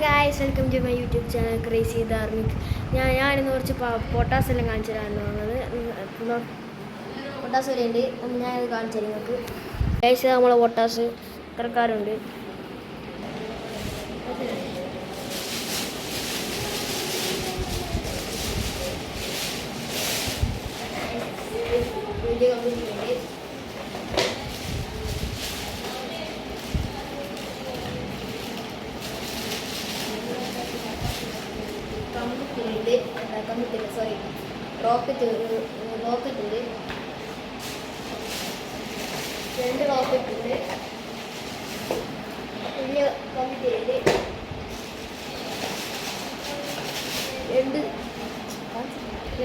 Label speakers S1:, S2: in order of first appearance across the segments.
S1: Guys, welcome to my YouTube channel crazy Dharmik. ഞാനിന്ന് കുറച്ച് പൊട്ടാസ് എല്ലാം കാണിച്ചു തരാമെന്ന് പറഞ്ഞത്. പൊട്ടാസ് വരെ ഉണ്ട്. ഞാനത് കാണിച്ചു തരാം നിങ്ങൾക്ക്. ഗായ്സ്, നമ്മളെ പൊട്ടാസ് ഇത്രക്കാരുണ്ട്. വലിയ കമ്പനിയുണ്ട്. കമ്പിത്തില്ല സോറി റോക്കറ്റ് ഉണ്ട്. 2 റോക്കറ്റ് ഉണ്ട്. വലിയ കമ്പിത്തിലുണ്ട്.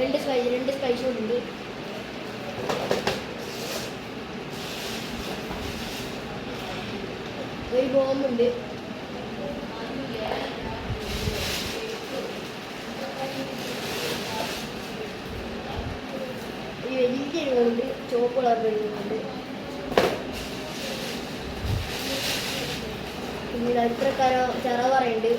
S1: 2 സ്പൈസ് ഉണ്ട്. ഒരു ബോംബുണ്ട്. വലിയ ഉണ്ട്. ചുവപ്പ് കളർ വരുന്നുണ്ട്. പിന്നീട് അടുത്തക്കാരോ ചെറവറയുണ്ട്.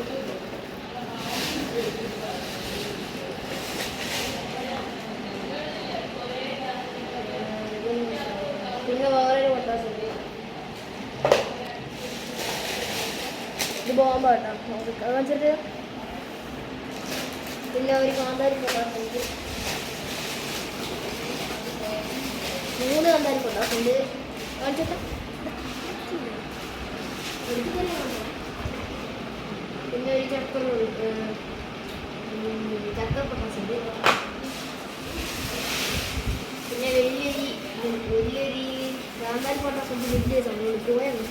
S1: പിന്നെ വേറൊരു പൊട്ടാസ് ഉണ്ട്. ഇത് ബോംബ് കേട്ടോ കാണിച്ചിട്ട്. പിന്നെ ഒരു കാന്താരി പൊട്ടാസ് ഉണ്ട്. 3 കാന്താരി പൊട്ടാസ് ഉണ്ട്. കാണിച്ചിട്ട് പിന്നെ ഒരു ചക്ക പൊട്ടാസ് ഉണ്ട്. പിന്നെ വലിയൊരു കാന്താരി പൊട്ടാസ് ഉണ്ട്. വലിയ സംഭവം പോയാണ്.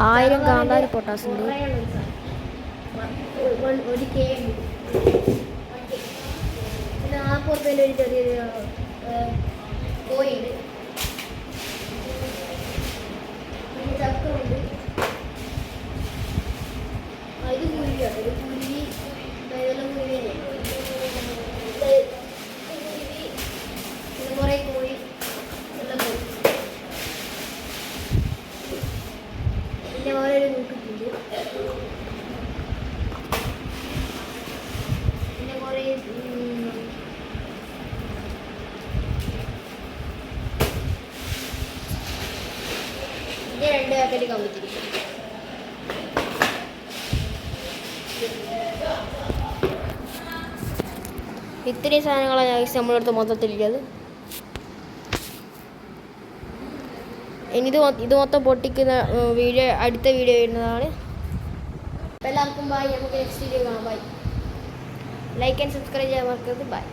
S1: ആയിരം കാന്താരി പൊട്ടാസ് ഉണ്ട്. ഒരു കേക്ക്. പിന്നെ 40 രൂപേൻ്റെ ഒരു ചെറിയൊരു കോഴിയുണ്ട്. പിന്നെ ചക്ക ഉണ്ട്. ഇത് കുരുവിയാണ്. ഒരു കുരുവി ഇതെല്ലാം കുരുവിനെ. പിന്നെ കുറേ കോഴി എല്ലാം പോയി. പിന്നെ ഓരോരു കൂട്ടിട്ടുണ്ട്. പിന്നെ കുറേ പിന്നെ 2 പാക്കറ്റ് കമ്പിത്തിരിക്കും. ഇത്രയും സാധനങ്ങളാണ് നമ്മുടെ അടുത്ത് മൊത്തത്തിലില്ലത്. ഇനി ഇത് മൊത്തം പൊട്ടിക്കുന്ന അടുത്ത വീഡിയോ വരുന്നതാണ്. എല്ലാവർക്കും ബൈ. നമുക്ക് നെക്സ്റ്റ് വീഡിയോ കാണാം. ബൈ. ലൈക്ക് ആൻഡ് സബ്സ്ക്രൈബ് ചെയ്യാൻ മറക്കരുത്. ബൈ.